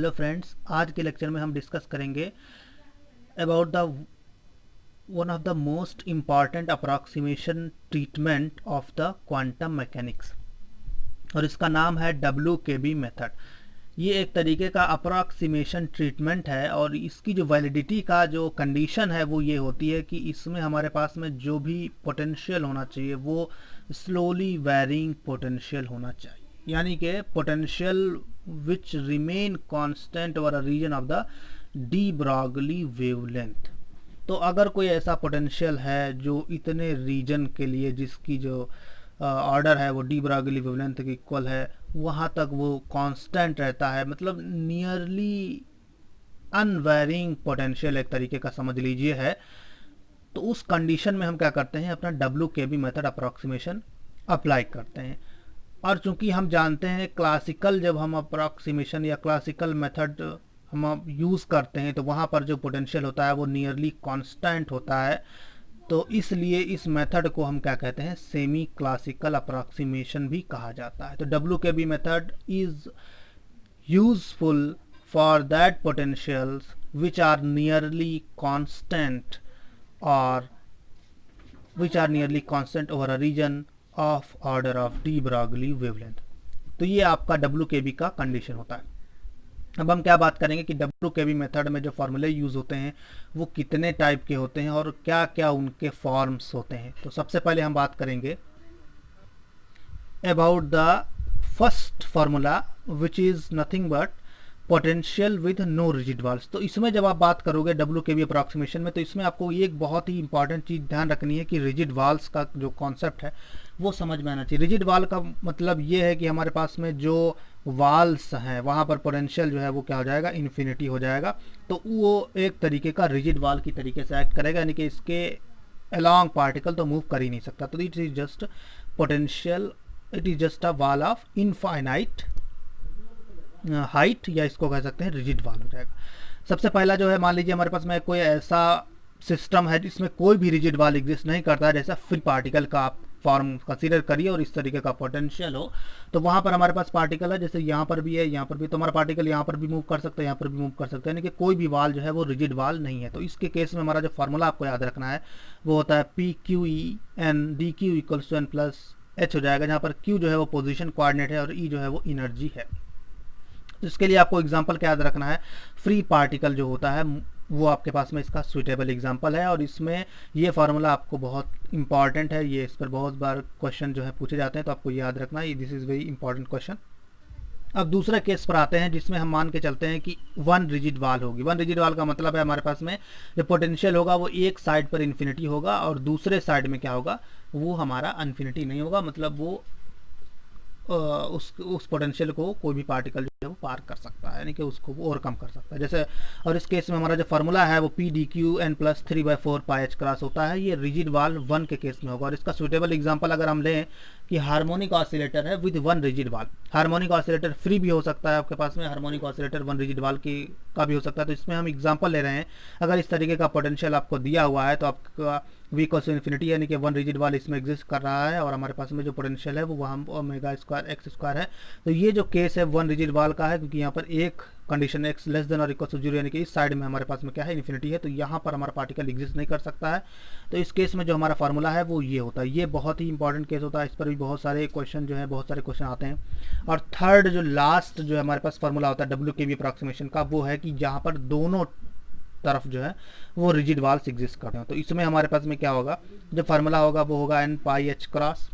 Hello friends, आज के lecture में हम डिस्कस करेंगे about the one of the most important approximation treatment of the quantum mechanics और इसका नाम है WKB मेथड। ये एक तरीके का अप्रॉक्सीमेशन ट्रीटमेंट है और इसकी जो वैलिडिटी का जो कंडीशन है वो ये होती है कि इसमें हमारे पास में जो भी पोटेंशियल होना चाहिए वो स्लोली वेरिंग पोटेंशियल होना चाहिए, यानी कि potential which remain constant over a region of the de Broglie wavelength. तो अगर कोई ऐसा पोटेंशियल है जो इतने रीजन के लिए जिसकी जो ऑर्डर है वो डी ब्रॉगली वेवलेंथ के इक्वल है, वहाँ तक वो कांस्टेंट रहता है, मतलब नियरली अनवेरिंग पोटेंशियल एक तरीके का समझ लीजिए है, तो उस कंडीशन में हम क्या करते हैं, अपना WKB मेथड अप्रॉक्सीमेशन अप्लाई करते हैं। और चूंकि हम जानते हैं क्लासिकल जब हम अप्रॉक्सीमेशन या क्लासिकल मेथड हम यूज़ करते हैं तो वहाँ पर जो पोटेंशियल होता है वो नियरली कांस्टेंट होता है, तो इसलिए इस मेथड को हम क्या कहते हैं, सेमी क्लासिकल अप्रॉक्सीमेशन भी कहा जाता है। तो WKB method is useful for that potentials which are nearly constant or which are nearly constant over a region of order of de Broglie wavelength. तो ये आपका WKB का कंडीशन होता है। अब हम क्या बात करेंगे कि WKB मेथड में जो फार्मूले यूज़ होते हैं वो कितने टाइप के होते हैं और क्या क्या उनके फॉर्म्स होते हैं। तो सबसे पहले हम बात करेंगे about the first formula which is nothing but potential with no rigid walls. तो इसमें जब आप बात करोगे WKB अप्रॉक्सीमेशन में, तो इसमें आपको एक बहुत ही इंपॉर्टेंट चीज़ ध्यान रखनी है कि रिजिड वाल्स का जो कॉन्सेप्ट है वो समझ में आना चाहिए। रिजिड वाल का मतलब ये है कि हमारे पास में जो वाल्स हैं वहाँ पर पोटेंशियल जो है वो क्या हो जाएगा, इन्फिनिटी हो जाएगा। तो वो एक तरीके का रिजिड वाल की तरीके से एक्ट करेगा, यानी कि इसके अलॉन्ग पार्टिकल तो मूव कर ही नहीं सकता। तो it is just potential, it is just a wall of infinite height, या इसको कह सकते हैं रिजिड वाल हो जाएगा। सबसे पहला जो है, मान लीजिए हमारे पास में कोई ऐसा सिस्टम है जिसमें कोई भी रिजिड वाल एग्जिस्ट नहीं करता है, जैसा फ्री पार्टिकल का आप फॉर्म कंसीडर करिए और इस तरीके का पोटेंशियल हो, तो वहाँ पर हमारे पास पार्टिकल है, जैसे यहाँ पर भी है, यहाँ पर भी, तो हमारा पार्टिकल यहाँ पर भी मूव कर सकता है, यहाँ पर भी मूव कर सकता है, यानी कि कोई भी वाल जो है वो रिजिड वाल नहीं है। तो इसके केस में हमारा जो फार्मूला आपको याद रखना है वो होता है PQE n dq equals to n plus h हो जाएगा, जहाँ पर Q जो है वो पोजिशन कोऑर्डिनेट है और E जो है वो इनर्जी है। तो इसके लिए आपको एग्जाम्पल क्या याद रखना है, फ्री पार्टिकल जो होता है वो आपके पास में इसका सुइटेबल एग्जाम्पल है, और इसमें ये फार्मूला आपको बहुत इंपॉर्टेंट है, ये इस पर बहुत बार क्वेश्चन जो है पूछे जाते हैं, तो आपको याद रखना है, this is very important question. अब दूसरा केस पर आते हैं जिसमें हम मान के चलते हैं कि वन रिजिड वाल होगी। वन रिजिड वाल का मतलब है हमारे पास में जो पोटेंशियल होगा वो एक साइड पर इन्फिनिटी होगा और दूसरे साइड में क्या होगा, वो हमारा इन्फिनिटी नहीं होगा, मतलब वो उस पोटेंशियल को कोई भी पार्टिकल जो है वो पार कर सकता है, यानी कि उसको वो ओवरकम कर सकता है। जैसे और इस केस में हमारा जो फार्मूला है वो PdQ n plus 3/4 πh cross होता है, ये रिजिड वाल 1 के केस में होगा। और इसका सुटेबल एग्जांपल अगर हम लें कि हार्मोनिक ऑसिलेटर है विद 1 रिजिड वाल। हार्मोनिक ऑसिलेटर फ्री भी हो सकता है आपके पास में, हार्मोनिक ऑसिलेटर 1 रिजिड वाल की का भी हो सकता है। तो इसमें हम एग्जांपल ले रहे हैं, अगर इस तरीके का पोटेंशियल आपको दिया हुआ है तो आपका V इक्वल्स टू इन्फिनिटी, यानी कि 1 रिजिड वाल इसमें एग्जिस्ट कर रहा है और हमारे पास में जो पोटेंशियल है वो वहाँ ओमेगा स्क्वायर एक्स स्क्वायर है। तो ये जो केस है 1 रिजिड वाल का है, क्योंकि यहाँ पर एक कंडीशन x लेस देन और इक्वल टू 0, यानी कि इस साइड में हमारे पास में क्या है, इन्फिनिटी है, तो यहाँ पर हमारा पार्टिकल एग्जिस्ट नहीं कर सकता है। तो इस केस में जो हमारा फार्मूला है वो ये होता है, ये बहुत ही इंपॉर्टेंट केस होता है, इस पर भी बहुत सारे क्वेश्चन जो है बहुत सारे क्वेश्चन आते हैं। और थर्ड जो लास्ट जो है हमारे पास फार्मूला होता है WKB अप्रॉक्सीमेशन का, वो है कि जहाँ पर दोनों तरफ जो है वो रिजिड वाल्स एग्जिस्ट करते हैं। तो इसमें हमारे पास में क्या होगा, जो फार्मूला होगा वो होगा n पाई h क्रॉस।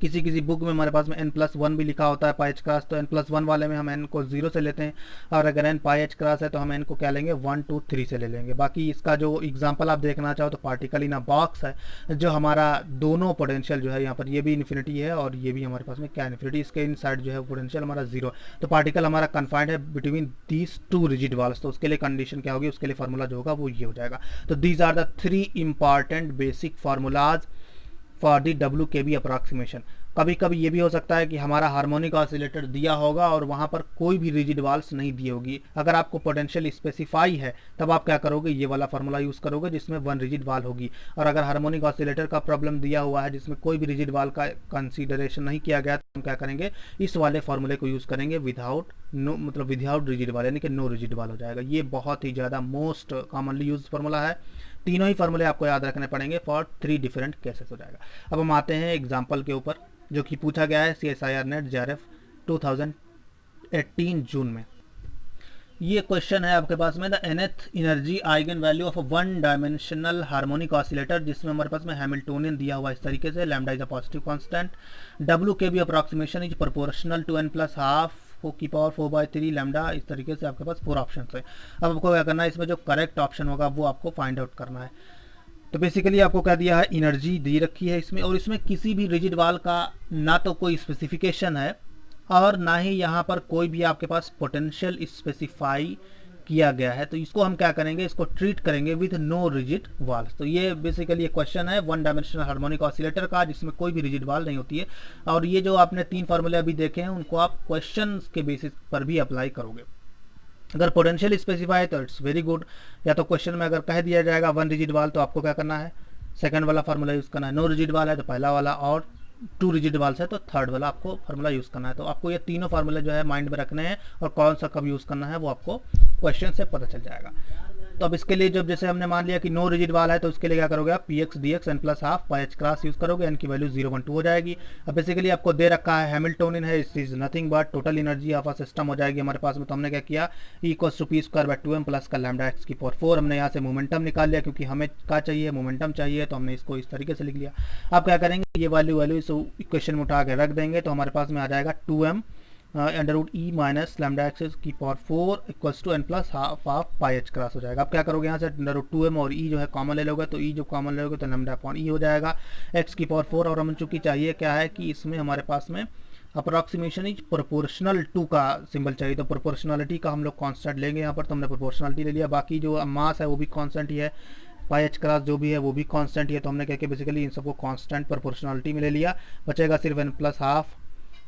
किसी किसी बुक में हमारे पास में n+1 भी लिखा होता है पाई h क्रॉस, तो n+1 वाले में हम n को 0 से लेते हैं, और अगर n पाई h क्रॉस है तो हम n को क्या लेंगे, 1 2 3 से ले लेंगे। बाकी इसका जो एग्जांपल आप देखना चाहो तो पार्टिकल इन अ बॉक्स है, जो हमारा दोनों पोटेंशियल जो है यहाँ पर ये भी इन्फिनिटी है और ये भी हमारे पास में क्या इन्फिनिटी, इसके इन साइड जो है पोटेंशियल हमारा 0, तो पार्टिकल हमारा कन्फाइंड है बिटवीन दीज 2 रिजिड वाल्स। तो उसके लिए कंडीशन क्या होगी, उसके लिए फार्मूला जो होगा वो ये हो जाएगा। तो these are the 3 important basic formulas for the WKB approximation. कभी कभी ये भी हो सकता है कि हमारा हार्मोनिक ऑसिलेटर दिया होगा और वहाँ पर कोई भी रिजिड वाल्स नहीं दी होगी। अगर आपको पोटेंशियल स्पेसिफाई है तब आप क्या करोगे, ये वाला फार्मूला यूज़ करोगे जिसमें 1 रिजिड वाल होगी। और अगर हार्मोनिक ऑसिलेटर का प्रॉब्लम दिया हुआ है जिसमें कोई भी रिजिड वाल का कंसीडरेशन नहीं किया गया, तो हम क्या करेंगे, इस वाले फार्मूले को यूज़ करेंगे विदाउट नो मतलब विदाउट रिजिड वाल यानी कि नो रिजिड वाल हो जाएगा। ये बहुत ही ज़्यादा मोस्ट कॉमनली यूज फार्मूला है। तीनों ही फार्मूले आपको याद रखने पड़ेंगे फॉर 3 डिफरेंट केसेस हो जाएगा। अब हम आते हैं एग्जाम्पल के ऊपर जो कि पूछा गया है CSIR नेट JRF 2018 जून में। ये क्वेश्चन है आपके पास में the nth energy eigen value of one dimensional harmonic oscillator, जिसमें हमारे पास में हैमिल्टोनियन दिया हुआ इस तरीके से, lambda is a positive constant, W K B approximation is proportional to n plus half की पावर 4/3 लैम्डा। इस तरीके से आपके पास 4 ऑप्शन है। अब आपको क्या करना है, इसमें जो करेक्ट ऑप्शन होगा वो आपको फाइंड आउट करना है। तो बेसिकली आपको क्या दिया है, एनर्जी दी रखी है इसमें, और इसमें किसी भी रिजिड वाल का ना तो कोई स्पेसिफिकेशन है और ना ही यहाँ पर कोई भी आपके पास पोटेंशियल स्पेसिफाई किया गया है। तो इसको हम क्या करेंगे, इसको ट्रीट करेंगे विद नो रिजिड वाल्स। तो ये बेसिकली एक क्वेश्चन है वन डायमेंशनल हार्मोनिक ऑसिलेटर का जिसमें कोई भी रिजिड वाल नहीं होती है। और ये जो आपने 3 फार्मूले अभी देखे हैं उनको आप क्वेश्चन के बेसिस पर भी अप्लाई करोगे। अगर पोटेंशियल स्पेसिफाई है तो इट्स वेरी गुड, या तो क्वेश्चन में अगर कह दिया जाएगा वन रिजिड वाल तो आपको क्या करना है, सेकंड वाला फार्मूला यूज़ करना है। नो रिजिड वाल है तो पहला वाला, और 2 रिजिड वाल्स है तो थर्ड वाला आपको फार्मूला यूज़ करना है। तो आपको ये तीनों फार्मूले जो है माइंड में रखने हैं और कौन सा कब यूज़ करना है वो आपको क्वेश्चन से पता चल जाएगा। तो अब इसके लिए जब जैसे हमने मान लिया कि नो रिजिड वाला है तो उसके लिए क्या करोगे आप, px dx n plus half पाई एच क्रॉस यूज़ करोगे, n की वैल्यू 0.2 हो जाएगी। अब बेसिकली आपको दे रखा है हैमिल्टोनियन है, it is nothing but total energy of a system हो जाएगी हमारे पास में। तो हमने क्या किया, E=p² 2m प्लस का लैम्डा x की पावर 4। हमने यहाँ से मोमेंटम निकाल लिया क्योंकि हमें क्या चाहिए, मोमेंटम चाहिए, तो हमने इसको इस तरीके से लिख लिया। अब क्या करेंगे, ये वैल्यू इस इक्वेशन में उठा के रख देंगे तो हमारे पास में आ जाएगा 2m √e minus lambda x की power 4 equals to n plus half of pi h cross हो जाएगा। अब क्या करोगे, यहाँ से √2m और e जो है कॉमन ले लोगे तो e जो कॉमन ले लोगे तो लैम्डा अपॉन e हो जाएगा x की पावर 4। और हम चूंकि चाहिए क्या है कि इसमें हमारे पास में अप्रॉक्सीमेशन इज प्रोपोर्शनल टू का सिंबल चाहिए, तो प्रोपोर्शनलिटी का हम लोग कॉन्स्टेंट लेंगे यहाँ पर। तो हमने प्रोपोर्शनलिटी ले लिया, बाकी जो मास है वो भी कॉन्स्टेंट ही है, पाई एच क्रॉस जो भी है वो भी कांस्टेंट ही है। तो हमने क्या किया, बेसिकली इन सबको कांस्टेंट प्रोपोर्शनलिटी में ले लिया, बचेगा सिर्फ n प्लस हाफ।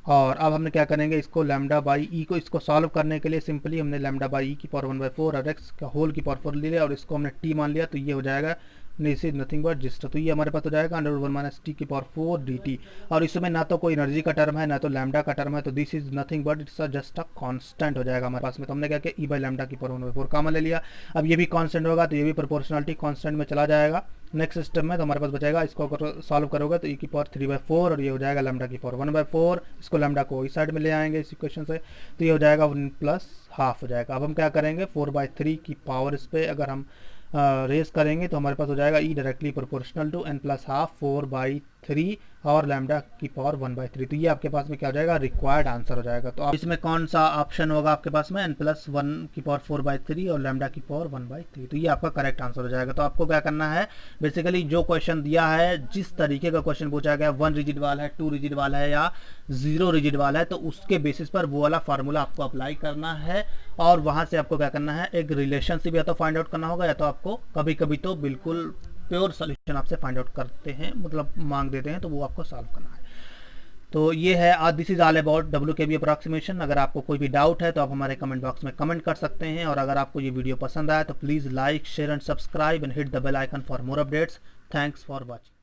और अब हमने क्या करेंगे, इसको लैम्डा बाई ई को इसको सॉल्व करने के लिए सिंपली हमने लैम्डा बाई ई की पावर 1/4 और एक्स का होल की पावर 4 ले लिया और इसको हमने टी मान लिया। तो ये हो जाएगा this is nothing but gist. तो ये हमारे पास हो जाएगा √1 माइनस टी की पावर 4 dt। और इसमें ना तो कोई एनर्जी का टर्म है ना तो लैम्डा का टर्म है, तो this is nothing but it's just a constant हो जाएगा हमारे पास में। तो हमने क्या किया, ई बाई लैम्डा की पावर 1/4 कॉमन ले लिया। अब ये भी कांस्टेंट होगा तो ये भी प्रोपोर्शनलिटी कांस्टेंट में चला जाएगा नेक्स्ट सिस्टम में। तो हमारे पास बचेगा, इसको अगर सॉल्व करोगे तो ई की पावर 3/4 और ये हो जाएगा लैम्डा की पावर 1/4। इसको लैम्डा को इस साइड में ले आएंगे इस इक्वेशन से, तो ये हो जाएगा 1 प्लस हाफ हो जाएगा। अब हम क्या करेंगे, 4/3 की पावर इस पर अगर हम रेस करेंगे तो हमारे पास हो जाएगा E directly proportional to n plus half 4/3 और लैम्डा की पावर 1/3। तो ये आपके पास में क्या हो जाएगा, रिक्वायर्ड आंसर हो जाएगा। तो इसमें कौन सा ऑप्शन होगा आपके पास में, n प्लस 1 की पावर 4/3 और लैम्डा की पावर 1/3। तो ये आपका करेक्ट आंसर हो जाएगा। तो आपको क्या करना है, बेसिकली जो क्वेश्चन दिया है, जिस तरीके का क्वेश्चन पूछा गया, 1 रिजिड वाल है, 2 रिजिड वाल है या 0 रिजिड वाल है, तो उसके बेसिस पर वो वाला फार्मूला आपको अप्लाई करना है और वहां से आपको क्या करना है, एक रिलेशनशिप या तो फाइंड आउट करना होगा या तो आपको कभी कभी तो बिल्कुल प्योर सोल्यूशन आपसे फाइंड आउट करते हैं, मतलब मांग देते हैं, तो वो आपको सॉल्व करना है। तो ये है this is all about WKB approximation. अगर आपको कोई भी डाउट है तो आप हमारे कमेंट बॉक्स में कमेंट कर सकते हैं, और अगर आपको ये वीडियो पसंद आया तो please like share and subscribe and hit the bell icon for more updates. Thanks for watching.